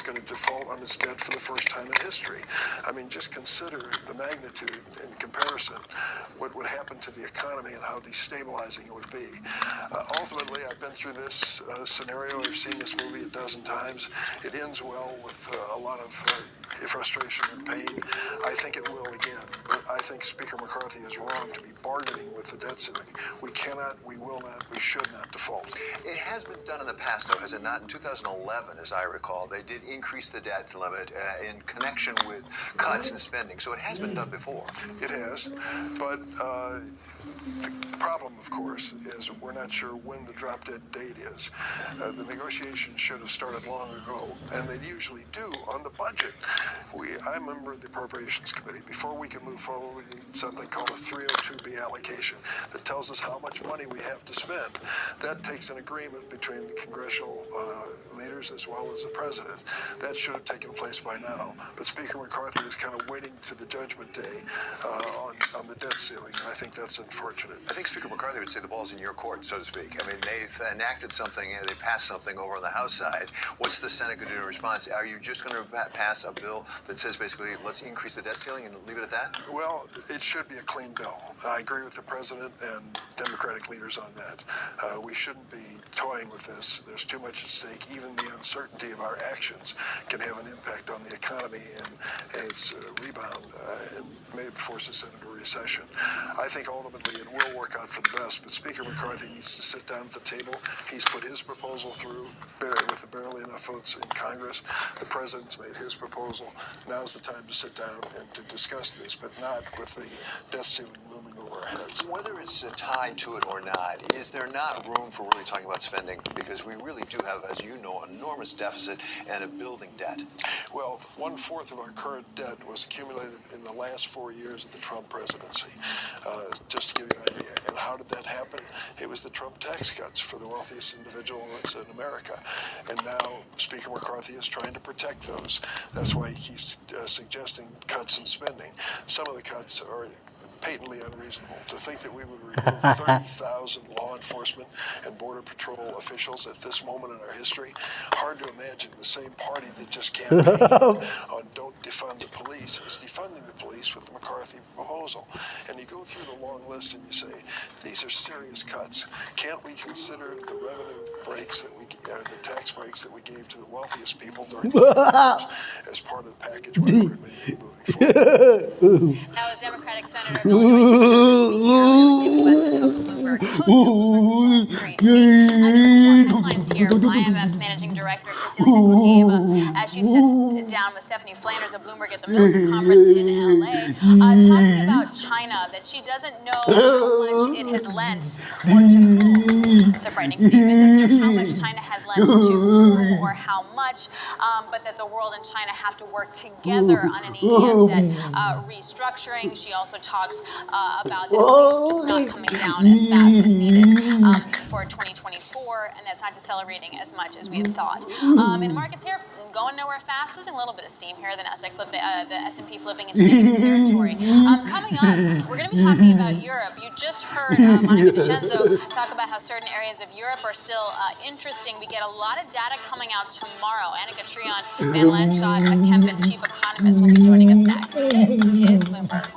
going to default on its debt for the first time in history. I mean, just consider the magnitude in comparison, what would happen to the economy and how destabilizing it would be. Ultimately, I've been through this scenario. I've seen this movie a dozen times. It ends well with a lot of frustration and pain. I think it will again, but I think Speaker McCarthy is wrong to be bargaining with the debt ceiling. We cannot, we will not, we should not default. It has been done in the past, though, has it not? In 2011, as I recall, they did increase the debt limit in connection with cuts in spending. So it has been done before. It has, but the problem, of course, is we're not sure when the drop dead date is. The negotiations should have started long ago, and they usually do on the budget. I'm a member of the Appropriations Committee. Before we can move forward, we need something called a 302B allocation that tells us how much money we have to spend. That takes an agreement between the congressional leaders as well as the president. That should have taken place by now. But Speaker McCarthy is kind of waiting to the judgment day on the debt ceiling, and I think that's unfortunate. I think Speaker McCarthy would say the ball's in your court, so to speak. I mean, they've enacted something, they passed something over on the House side. What's the Senate going to do in response? Are you just going to pass a bill that says basically let's increase the debt ceiling and leave it at that? Well, it should be a clean bill. I agree with the president and Democratic leaders on that. We shouldn't be toying with this. There's too much at stake. Even the uncertainty of our actions can have an impact on the economy and its rebound and may force us into a recession. I think ultimately it will work out for the best, but Speaker McCarthy needs to sit down at the table. He's put his proposal through with barely enough votes in Congress. The president's made his proposal. Now's the time to sit down and to discuss this, but not with the debt ceiling looming over our heads. Whether it's tied to it or not, is there not room for really talking about spending? Because we really do have, as you know, an enormous deficit and a building debt. Well, 1/4 of our current debt was accumulated in the last 4 years of the Trump presidency. Just to give you an idea. And how did that happen? It was the Trump tax cuts for the wealthiest individuals in America. And now Speaker McCarthy is trying to protect those. That's why he keeps suggesting cuts in spending. Some of the cuts are patently unreasonable. To think that we would remove 30,000 law enforcement and Border Patrol officials at this moment in our history, hard to imagine the same party that just campaigned on don't defund the police is defunding the police with the McCarthy proposal. And you go through the long list and you say, these are serious cuts. Can't we consider the revenue breaks that the tax breaks that we gave to the wealthiest people during the years as part of the package we're moving forward? That was Democratic Senator Bloomberg. Headlines here from IMF's managing director, Christina Georgieva, as she sits down with Stephanie Flanders of Bloomberg at the Milken Conference in LA, talking about China, that she doesn't know how much it has lent or to whom. It's a frightening statement. Doesn't know how much China has lent to whom or how much, but that the world and China have to work together on an EM debt restructuring. She also talks about the inflation just not coming down as fast as needed for 2024, and that's not decelerating as much as we had thought. In the markets here, going nowhere fast, losing a little bit of steam here. The S&P flipping into negative territory. Coming up, we're going to be talking about Europe. You just heard Monica DiCenzo talk about how certain areas of Europe are still interesting. We get a lot of data coming out tomorrow. Annika Trion Van Lanschot, a Kempen chief economist, will be joining us next. This is Bloomberg.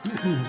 Okay.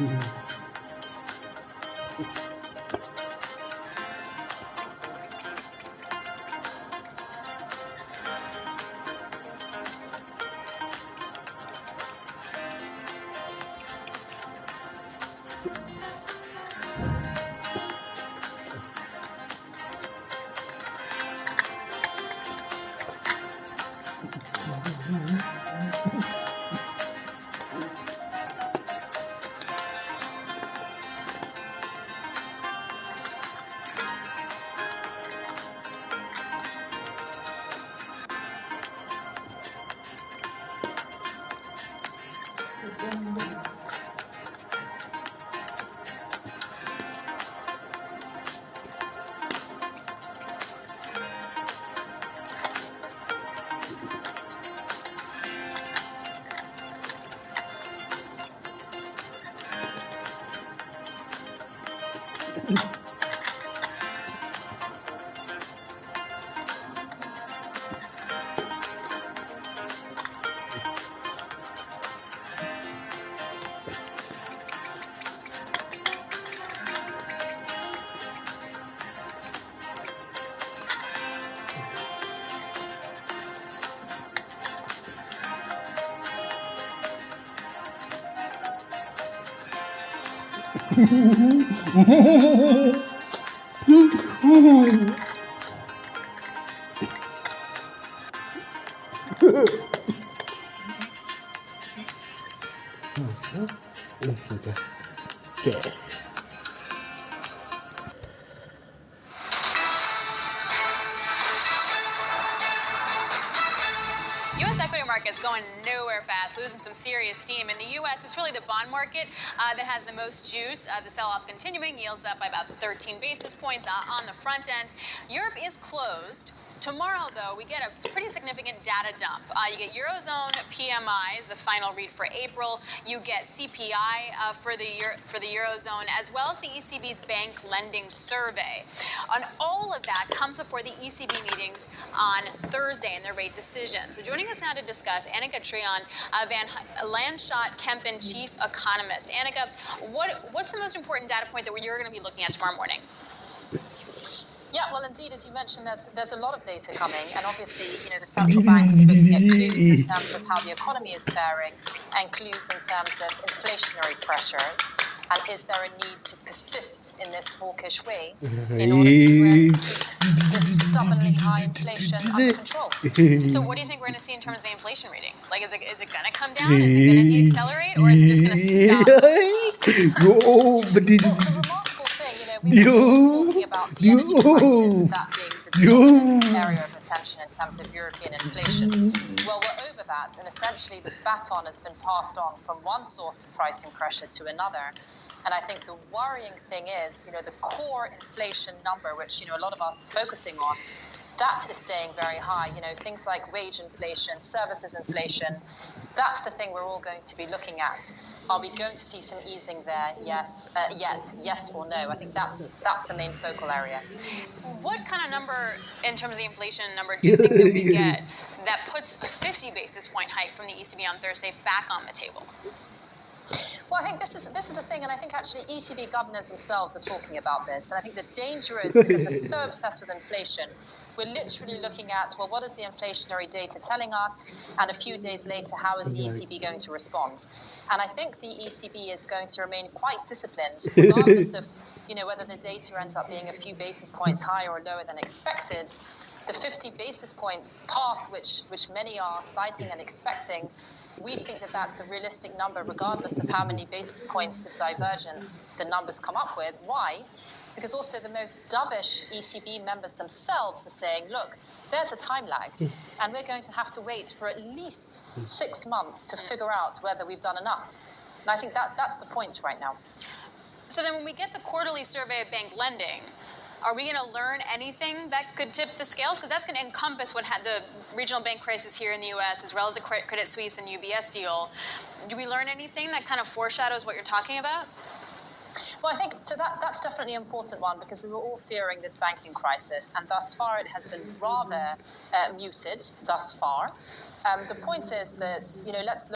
U.S. equity markets going nowhere fast, losing some serious steam. In the U.S., it's really the bond market that has the most juice. The sell-off continuing, yields up by about 13 basis points on the front end. Europe is closed. Tomorrow, though, we get a pretty significant data dump. You get Eurozone PMIs, the final read for April. You get CPI for the Eurozone, as well as the ECB's bank lending survey. And all of that comes before the ECB meetings on Thursday and their rate decision. So joining us now to discuss, Annika Trion, Van Lanschot Kempen, chief economist. Annika, what's the most important data point that you're going to be looking at tomorrow morning? Yeah, well, indeed, as you mentioned, there's a lot of data coming, and obviously, the central banks are looking at clues in terms of how the economy is faring, and clues in terms of inflationary pressures, and is there a need to persist in this hawkish way in order to keep this stubbornly high inflation under control? So what do you think we're going to see in terms of the inflation reading? Like, is it going to come down? Is it going to deaccelerate? Or is it just going to stop? Well, the remarkable thing, we've been talking about the energy crisis and that being the dominant area of attention in terms of European inflation. Well, we're over that, and essentially the baton has been passed on from one source of pricing pressure to another. And I think the worrying thing is, the core inflation number, which, a lot of us are focusing on, that is staying very high. Things like wage inflation, services inflation, that's the thing we're all going to be looking at. Are we going to see some easing there? Yes, yes or no? I think that's the main focal area. What kind of number, in terms of the inflation number, do you think that we get that puts a 50 basis point hike from the ECB on Thursday back on the table? Well, I think this is the thing, and I think actually ECB governors themselves are talking about this. And I think the danger is, because we're so obsessed with inflation, we're literally looking at, well, what is the inflationary data telling us? And a few days later, how is the ECB going to respond? And I think the ECB is going to remain quite disciplined, regardless of, whether the data ends up being a few basis points higher or lower than expected. The 50 basis points path, which many are citing and expecting, we think that that's a realistic number, regardless of how many basis points of divergence the numbers come up with. Why? Because also the most dovish ECB members themselves are saying, look, there's a time lag, and we're going to have to wait for at least 6 months to figure out whether we've done enough. And I think that's the point right now. So then when we get the quarterly survey of bank lending, are we going to learn anything that could tip the scales? Because that's going to encompass what had the regional bank crisis here in the U.S., as well as the Credit Suisse and UBS deal. Do we learn anything that kind of foreshadows what you're talking about? Well, I think so. That's definitely an important one, because we were all fearing this banking crisis, and thus far it has been rather muted thus far. The point is that, let's look